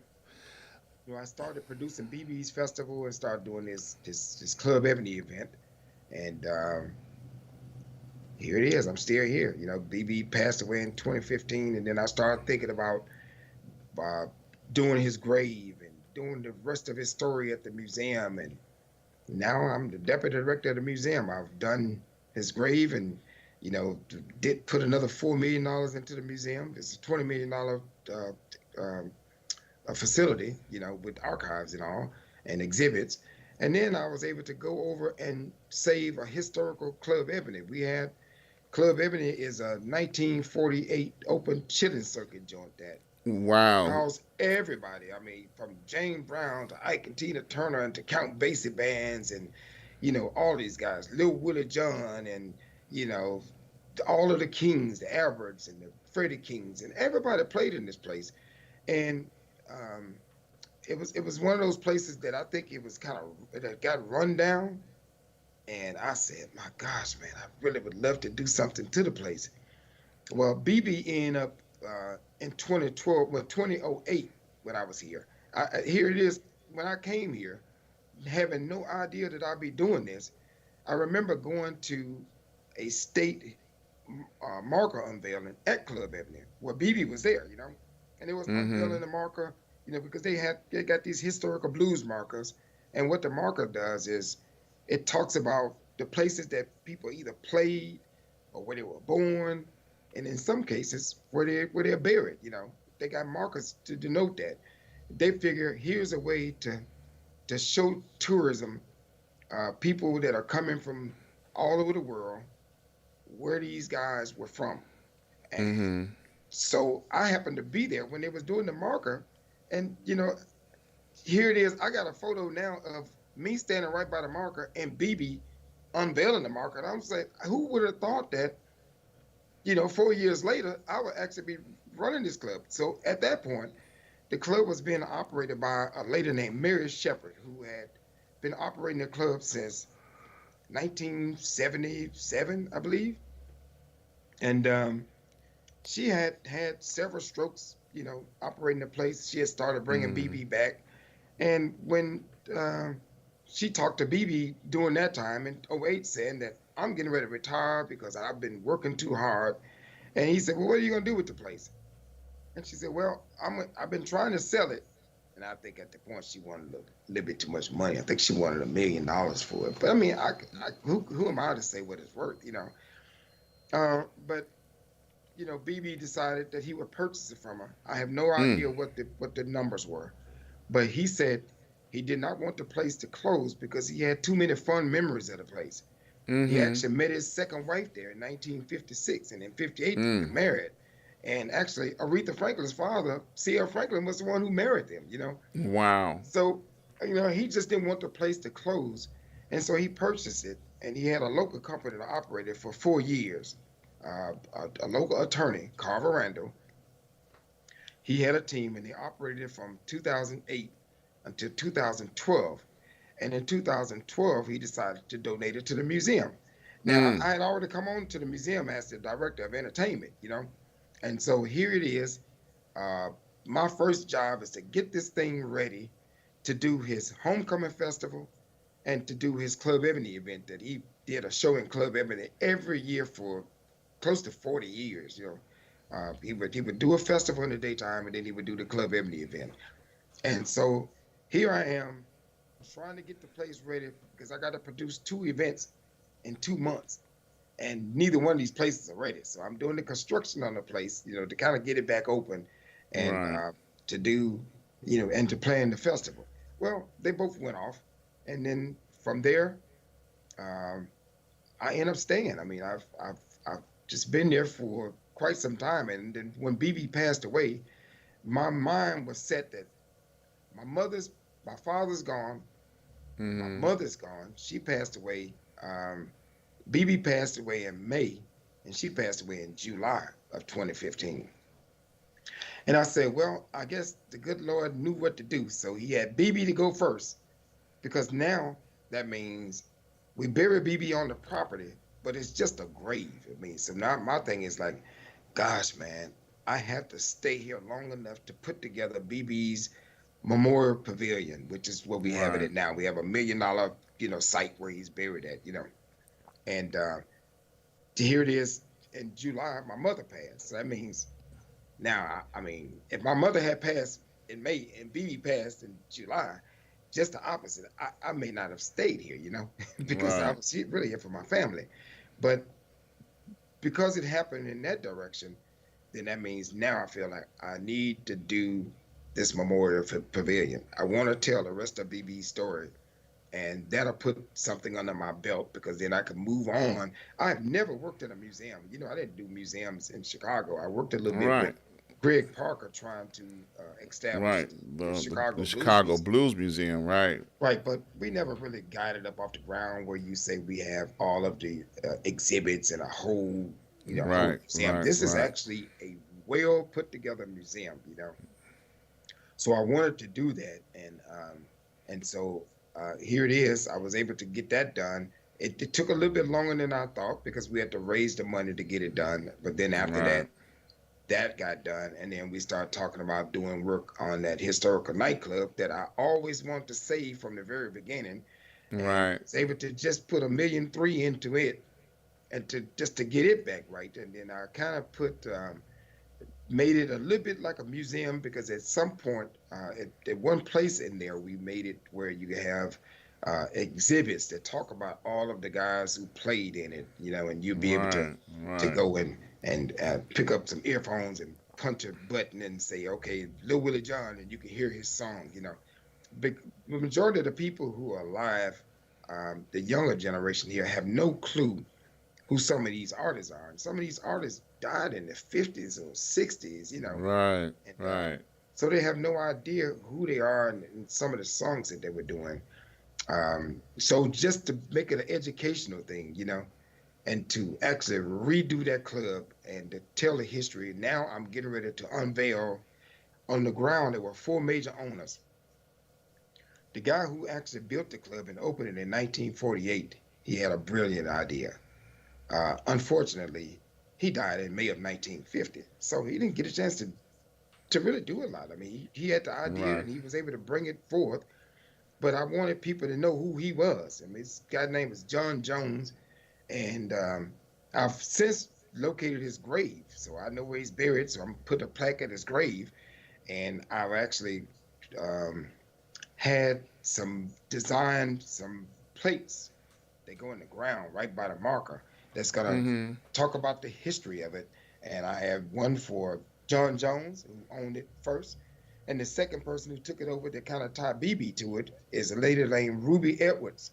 I started producing BB's festival and started doing this Club Ebony event, and here it is. I'm still here. BB passed away in 2015, and then I started thinking about uh, doing his grave and doing the rest of his story at the museum, and now I'm the deputy director of the museum. I've done his grave and, did put another $4 million into the museum. It's a $20 million um, a facility, with archives and all and exhibits. And then I was able to go over and save a historical Club Ebony. We had Club Ebony is a 1948 open chilling circuit joint that Wow. housed everybody. I mean, from James Brown to Ike and Tina Turner and to Count Basie bands and, all these guys, Lil Willie John and, you know, all of the Kings, the Alberts and the Freddie Kings and everybody played in this place. And um, it was one of those places that I think it was kind of it got run down. And I said, my gosh, man, I really would love to do something to the place. Well, BB ended up in 2012, well, 2008 when I was here. Here it is when I came here, having no idea that I'd be doing this. I remember going to a state marker unveiling at Club Ebony where BB was there, and it was Mm-hmm. unveiling the marker, because they got these historical blues markers, and what the marker does is it talks about the places that people either played or where they were born, and in some cases where they're buried. They got markers to denote that. They figure here's a way to show tourism, people that are coming from all over the world, where these guys were from. And Mm-hmm. so I happened to be there when they was doing the marker, and here it is. I got a photo now of me standing right by the marker and BB unveiling the marker. And I'm saying, who would have thought that, 4 years later, I would actually be running this club. So at that point, the club was being operated by a lady named Mary Shepard, who had been operating the club since 1977, I believe. And she had had several strokes, operating the place. She had started bringing Mm-hmm. BB back. And when she talked to BB during that time in '08, saying that I'm getting ready to retire because I've been working too hard. And he said, well, what are you going to do with the place? And she said, well, I've been trying to sell it. And I think at the point she wanted a little bit too much money. I think she wanted $1 million for it. But I mean, who am I to say what it's worth? But BB decided that he would purchase it from her. I have no Mm. idea what the numbers were, but he said he did not want the place to close because he had too many fond memories of the place. He Mm-hmm. actually met his second wife there in 1956, and in '58 they got Mm. married. And actually, Aretha Franklin's father, C.L. Franklin, was the one who married them. Wow. So, he just didn't want the place to close, and so he purchased it, and he had a local company to operate it for 4 years. A local attorney, Carver Randall, he had a team, and they operated it from 2008 until 2012. And in 2012, he decided to donate it to the museum. Now, Mm. I had already come on to the museum as the director of entertainment. And so here it is. Uh, my first job is to get this thing ready to do his homecoming festival and to do his Club Ebony event that he did a show in Club Ebony every year for close to 40 years. He would do a festival in the daytime and then he would do the Club Ebony event. And so here I am trying to get the place ready because I got to produce two events in 2 months, and neither one of these places are ready. So I'm doing the construction on the place, to kind of get it back open, and Right. to do, and to plan the festival. Well, they both went off, and then from there, um, I end up staying. I mean, I've just been there for quite some time, and then when BB passed away, my mind was set that my mother's, my father's gone, my Mm-hmm. mother's gone. She passed away. BB passed away in May, and she passed away in July of 2015. And I said, well, I guess the good Lord knew what to do. So he had BB to go first because now that means we bury BB on the property, but it's just a grave. I mean, so now my thing is like, gosh, man, I have to stay here long enough to put together BB's Memorial Pavilion, which is what we have it Right. at now. We have $1 million, site where he's buried at. And here it is in July, my mother passed. So that means now, I mean, if my mother had passed in May and BB passed in July, just the opposite. I may not have stayed here, because I Right. was really here for my family. But because it happened in that direction, then that means now I feel like I need to do this memorial pavilion. I want to tell the rest of BB's story, and that'll put something under my belt because then I can move on. I've never worked in a museum. I didn't do museums in Chicago. I worked a little bit with Right. Greg Parker trying to establish Right. the The Chicago Blues Chicago Museum. Blues Museum. Right. Right, but we never really got it up off the ground where you say we have all of the exhibits and a whole Right. museum. Right. This is Right. actually a well put together museum. So I wanted to do that, and so here it is. I was able to get that done. It took a little bit longer than I thought because we had to raise the money to get it done. But then after Right. that got done, and then we started talking about doing work on that historical nightclub that I always wanted to save from the very beginning, and Right. was able to just put $1.3 million into it, and to get it back right. And then I kind of made it a little bit like a museum because at some point, at one place in there, we made it where you have exhibits that talk about all of the guys who played in it, and you'll be able to Right. to Right. go and pick up some earphones and punch a button and say, okay, Lil Willie John, and you can hear his song. The majority of the people who are alive, the younger generation here, have no clue who some of these artists are. And some of these artists died in the 50s or 60s, Right. and Right. so they have no idea who they are and some of the songs that they were doing. So just to make it an educational thing, and to actually redo that club and to tell the history. Now I'm getting ready to unveil on the ground. There were four major owners. The guy who actually built the club and opened it in 1948, he had a brilliant idea. Unfortunately, he died in May of 1950, so he didn't get a chance to really do a lot. I mean, he had the idea Right. and he was able to bring it forth, but I wanted people to know who he was. I mean, this guy's name is John Jones, and I've since located his grave, so I know where he's buried. So I'm putting a plaque at his grave, and I've actually um, had some plates. They go in the ground right by the marker. That's gonna Mm-hmm. talk about the history of it. And I have one for John Jones, who owned it first, and the second person who took it over that kind of tied BB to it is a lady named Ruby Edwards,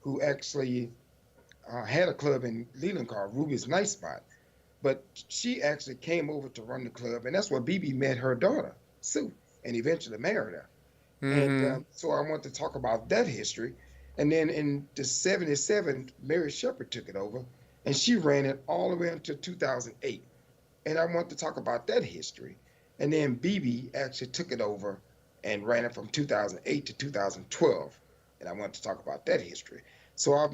who actually had a club in Leland called Ruby's Night Spot. But she actually came over to run the club, and that's where BB met her daughter, Sue, and eventually married her. And Mm-hmm. so I want to talk about that history. And then in the 77, Mary Shepard took it over, and she ran it all the way until 2008. And I want to talk about that history. And then BB actually took it over and ran it from 2008 to 2012. And I want to talk about that history. So I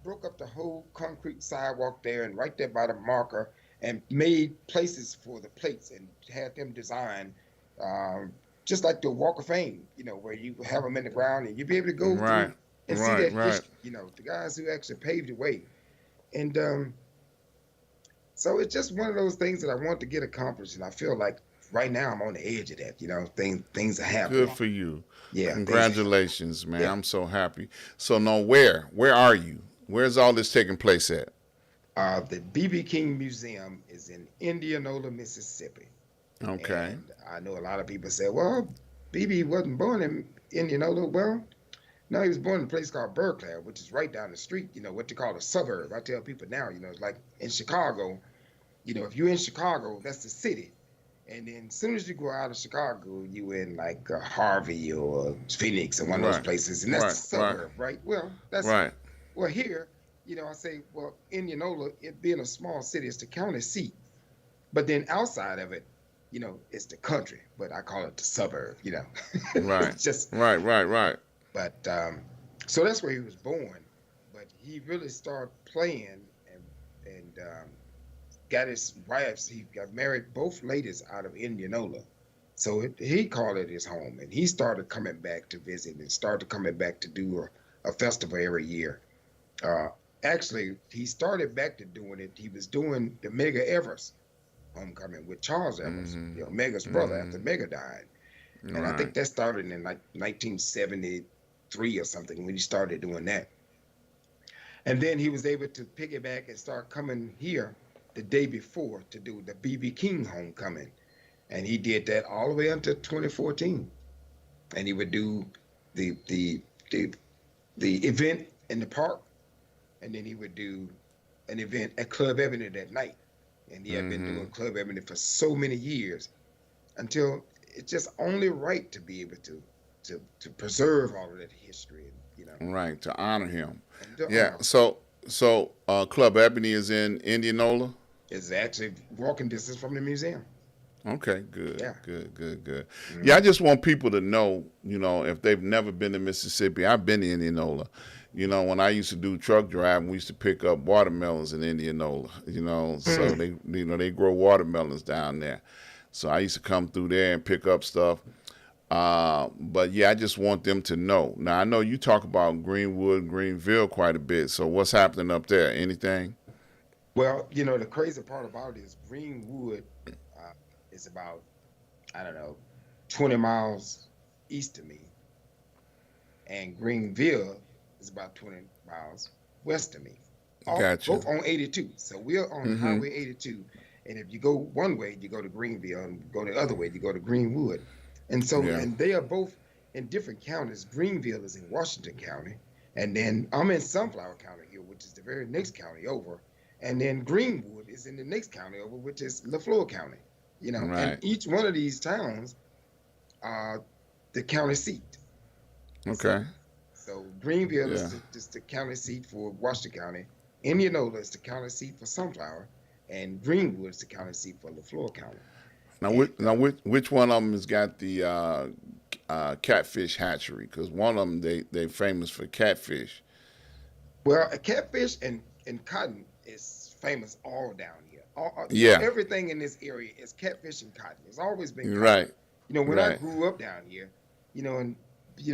broke up the whole concrete sidewalk there and right there by the marker and made places for the plates and had them designed um, just like the Walk of Fame, where you have them in the ground and you'll be able to go through Right. and see Right. that Right. history, the guys who actually paved the way. And so it's just one of those things that I want to get accomplished. And I feel like right now I'm on the edge of that, things are Good happening. for you. Yeah, things are happening. Congratulations, man. Yeah. I'm so happy. So now where are you? Where's all this taking place at? The BB King Museum is in Indianola, Mississippi. Okay. And I know a lot of people say, well, BB wasn't born in Indianola. Well, no, he was born in a place called Berkeley, which is right down the street, what you call a suburb. I tell people now, it's like in Chicago, if you're in Chicago, that's the city. And then as soon as you go out of Chicago, you in like Harvey or Phoenix or one of those Right. places, and that's the Right. Right. suburb, right? Well, Right. here, I say, well, Indianola, it being a small city, is the county seat. But then outside of it, it's the country, but I call it the suburb. Right. It's just, Right. Right. Right. but so that's where he was born. But he really started playing and got his wives. He got married both ladies out of Indianola. So he called it his home, and he started coming back to visit and started coming back to do a festival every year. Uh, Actually, he started back to doing it. He was doing the Mega Evers homecoming with Charles Evers, Mm-hmm. Mega's brother after Mega died. And I think Right. that started in like 1973 or something when he started doing that. And then he was able to piggyback and start coming here the day before to do the BB King homecoming. And he did that all the way until 2014. And he would do the the the the event in the park, and then he would do an event at Club Ebony that night. And he had been Mm-hmm. doing Club Ebony for so many years until it's just only right to be able to preserve all of that history, Right. To honor him. and to Yeah. honor. So Club Ebony is in Indianola. It's actually walking distance from the museum. Okay, good, Yeah. good, good, good. Yeah, I Hmm. just want people to know, if they've never been to Mississippi, I've been to Indianola. When I used to do truck driving, we used to pick up watermelons in Indianola. So Mm. they grow watermelons down there. So I used to come through there and pick up stuff. But yeah, I just want them to know. Now I know you talk about Greenwood, Greenville quite a bit. So what's happening up there? Anything? Well, the crazy part about it is Greenwood uh, is about, I don't know, 20 miles east of me, and Greenville is about 20 miles west of me. Gotcha. Both on 82. So we're on Mm-hmm. Highway 82. And if you go one way, you go to Greenville, and go the other way, you go to Greenwood. And so, Yeah. and they are both in different counties. Greenville is in Washington County, and then I'm in Sunflower County here, which is the very next county over. And then Greenwood is in the next county over, which is LaFleur County. And Right. each one of these towns are the county seat. Okay. So, so Greenville Yeah. is the county seat for Washington County. Indianola is the county seat for Sunflower, and Greenwood is the county seat for LaFleur County. Now, And which one of them has got the catfish hatchery? Because one of them they famous for catfish. well, a catfish and cotton is famous all down here. Yeah. Everything in this area is catfish and cotton. It's always been cotton. Right. When I Right. grew up down here, and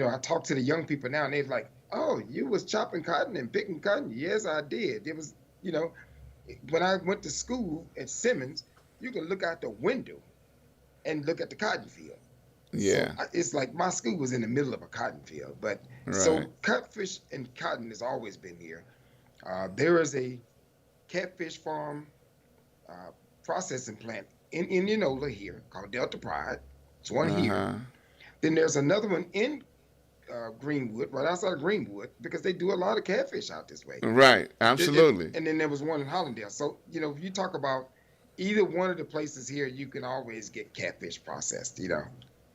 I talk to the young people now, and they're like, "Oh, you was chopping cotton and picking cotton?" Yes, I did. It was, when I went to school at Simmons, you can look out the window and look at the cotton field. So Yeah. it's like my school was in the middle of a cotton field. But so Right. catfish and cotton has always been here. There is a catfish farm uh, processing plant in Indianola here called Delta Pride. It's one Uh here. huh. Then there's another one in Greenwood, right outside of Greenwood, because they do a lot of catfish out this way. Right. Absolutely. And then there was one in Hollandale. So, if you talk about either one of the places here, you can always get catfish processed.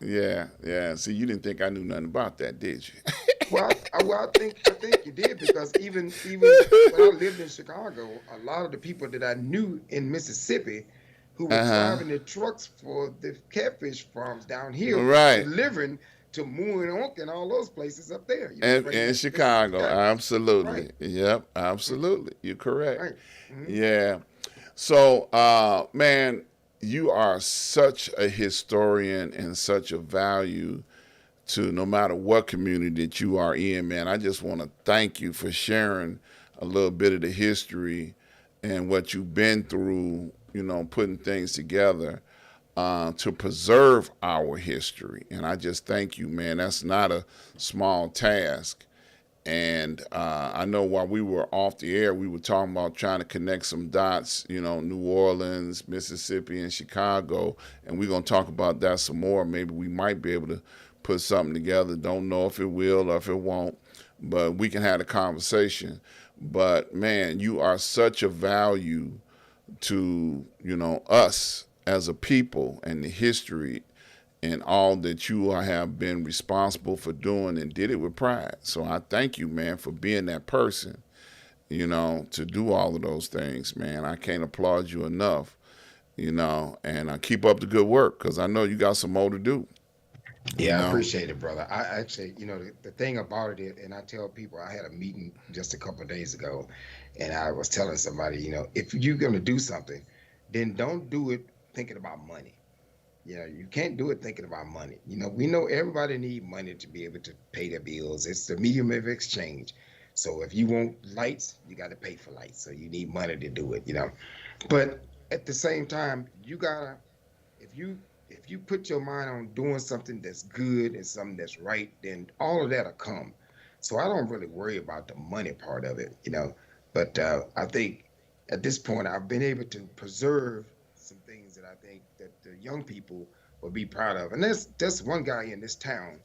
Yeah. Yeah. See, you didn't think I knew nothing about that, did you? Well, I think you did, because even when I lived in Chicago, a lot of the people that I knew in Mississippi who were Uh huh. driving the trucks for the catfish farms down here was Right. delivering to Moore and Oak and all those places up there, And bringing in the fish to Chicago, Chicago. absolutely. Right. Yep. Mhm. Absolutely. You're correct. Right. Hmm. Yeah. So, man, you are such a historian and such a value to no matter what community that you are in, man. I just want to thank you for sharing a little bit of the history and what you've been through, putting things together to preserve our history. And I just thank you, man. That's not a small task. And I know while we were off the air, we were talking about trying to connect some dots, New Orleans, Mississippi, and Chicago. And we're going to talk about that some more. Maybe we might be able to put something together. Don't know if it will or if it won't, but we can have a conversation. But man, you are such a value to, us as a people and the history and all that you have been responsible for doing and did it with pride. So I thank you, man, for being that person, to do all of those things, man. I can't applaud you enough. and keep up the good work because I know you got some more to do. You Yeah, I know. appreciate it, brother. I actually, the thing about it, and I tell people, I had a meeting just a couple of days ago, and I was telling somebody, if you're going to do something, then don't do it thinking about money. You can't do it thinking about money. We know everybody need money to be able to pay their bills. It's the medium of exchange. So if you want lights, you got to pay for lights. So you need money to do it. But at the same time, you gotta if you if you put your mind on doing something that's good and something that's right, then all of that'll come. So I don't really worry about the money part of it. But I think at this point I've been able to preserve some things that I think that the young people will be proud of. And that's one guy in this town,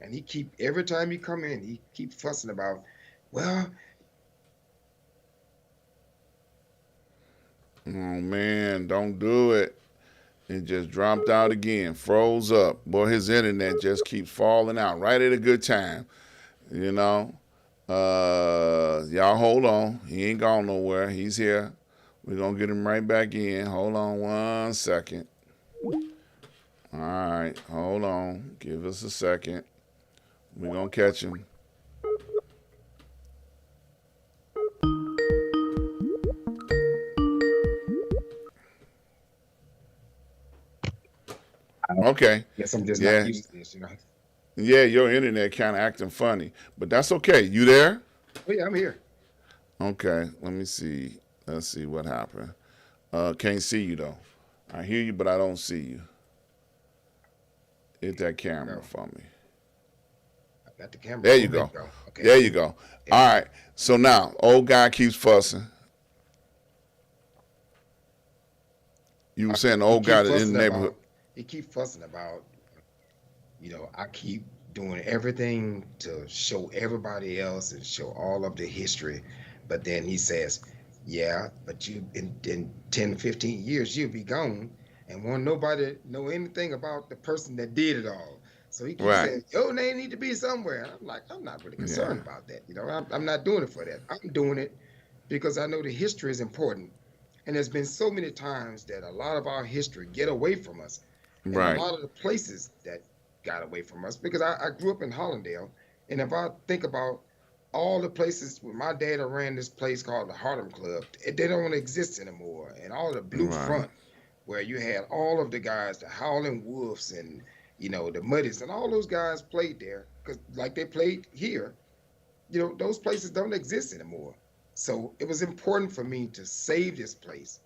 and he keep every time he come in, he keep fussing about, well, Oh man, don't do it. It just dropped out again, froze up. Boy, his internet just keeps falling out right at a good time. You know. Y'all hold on. He ain't gone nowhere. He's here. We're gonna get him right back in. Hold on 1 second. All right, hold on. Give us a second. We're gonna catch him. I Okay. guess I'm just not Yeah. used to this. Yeah, your internet kind of acting funny, but that's okay. You there? Oh yeah, I'm here. Okay. Let me see. Let's see what happened. Can't see you though. I hear you, but I don't see you. Hit that camera Go. for me. I got the camera. There you Oh, there you go. go. Okay, There you go. there we All go. right. So now, old guy keeps fussing. You were saying the He old guy keep in the fussing neighborhood. about. He keep fussing about. I keep doing everything to show everybody else and show all of the history, but then he says, "Yeah, but you in 10, 15 years you'll be gone, and won't nobody know anything about the person that did it all." So he keeps Right. saying, "Your name need to be somewhere." And I'm like, I'm not really Yeah. concerned about that. I'm not doing it for that. I'm doing it because I know the history is important. And there's been so many times that a lot of our history get away from us. And a Right. lot of the places that got away from us, because I grew up in Hollandale. And if I think about all the places where my dad ran this place called the Harlem Club, they don't exist anymore. And all the Blue Right. Front, where you had all of the guys, the Howling Wolves and, the Muddies, and all those guys played there because like they played here, those places don't exist anymore. So it was important for me to save this place,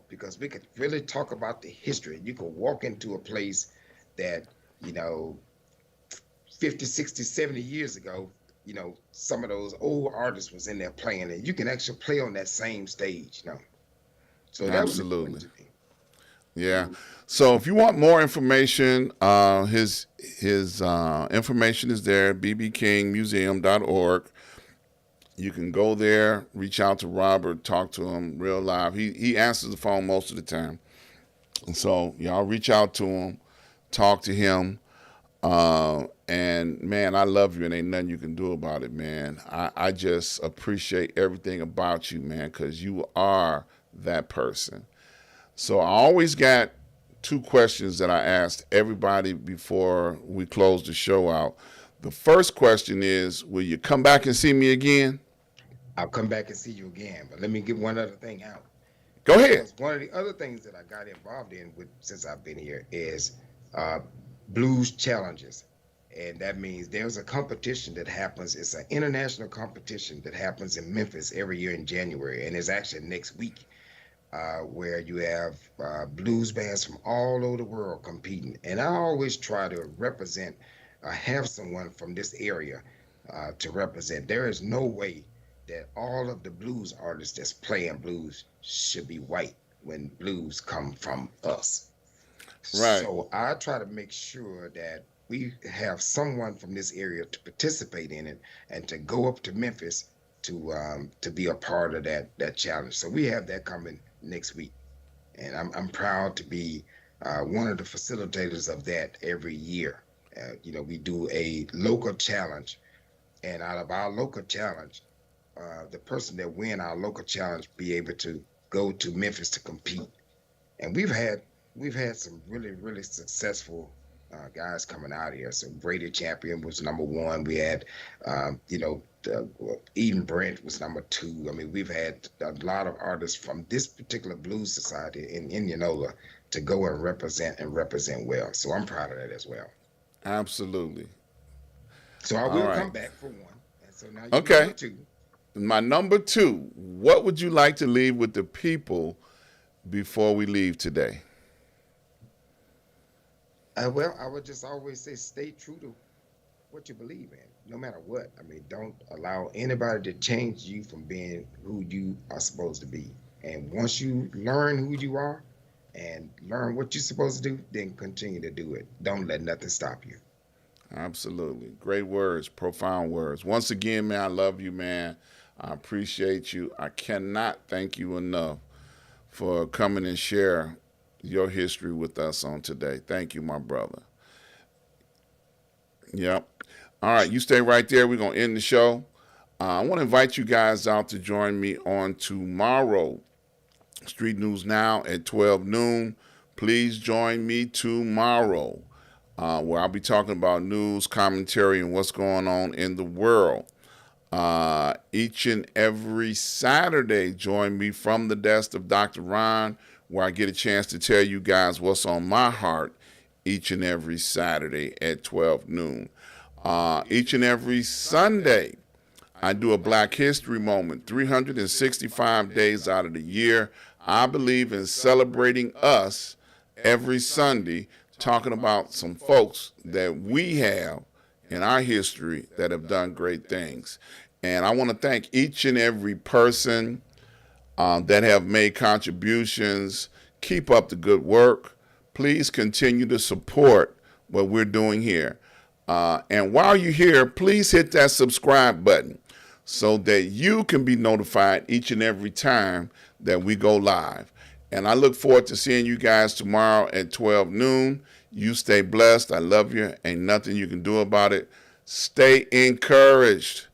because we could really talk about the history. You could walk into a place that, you know, 50, 60, 70 years ago, some of those old artists was in there playing, and you can actually play on that same stage. So that was important Absolutely. to me. Yeah. Mhm. So if you want more information, his information is there, bbkingmuseum.org. You can go there, reach out to Robert, talk to him real live. He answers the phone most of the time. And so y'all reach out to him, talk to him. And man, I love you and ain't nothing you can do about it, man. I just appreciate everything about you, man, because you are that person. So I always got two questions that I asked everybody before we close the show out. The first question is, will you come back and see me again? I'll come back and see you again, but let me get one other thing out. Go ahead. Because one of the other things that I got involved in with since I've been here is uh, blues challenges. And that means there's a competition that happens. It's an international competition that happens in Memphis every year in January, and it's actually next week, where you have blues bands from all over the world competing. And I always try to represent, have someone from this area to represent. There is no way that all of the blues artists that's playing blues should be white when blues come from us. Right. So I try to make sure that we have someone from this area to participate in it and to go up to Memphis to be a part of that challenge. So we have that coming next week, and I'm proud to be one of the facilitators of that every year. We do a local challenge, and out of our local challenge, the person that win our local challenge be able to go to Memphis to compete. And we've had some really successful guys coming out here. So Brady Champion was number one. We had, Eden Brent was number two. I mean, we've had a lot of artists from this particular blues society in Indianola to go and represent well. So I'm proud of that as well. Absolutely. So I All will right. come back for one. And so now you're number Okay. two. My number two, what would you like to leave with the people before we leave today? Well, I would just always say stay true to what you believe in, no matter what. I mean, don't allow anybody to change you from being who you are supposed to be. And once you learn who you are and learn what you're supposed to do, then continue to do it. Don't let nothing stop you. Absolutely. Great words, profound words. Once again, man, I love you, man. I appreciate you. I cannot thank you enough for coming and share your history with us on today. Thank you, my brother. Yep. All right, you stay right there. We're going to end the show. I want to invite you guys out to join me on tomorrow, Street News Now at 12 noon. Please join me tomorrow, where I'll be talking about news, commentary, and what's going on in the world. Each and every Saturday, join me from the desk of Dr.Ron, where I get a chance to tell you guys what's on my heart each and every Saturday at 12 noon. Each and every Sunday, I do a Black History Moment, 365 days out of the year. I believe in celebrating us every Sunday, talking about some folks that we have in our history that have done great things. And I want to thank each and every person that have made contributions. Keep up the good work. Please continue to support what we're doing here. And while you're here, please hit that subscribe button so that you can be notified each and every time that we go live. And I look forward to seeing you guys tomorrow at 12 noon. You stay blessed. I love you. Ain't nothing you can do about it. Stay encouraged.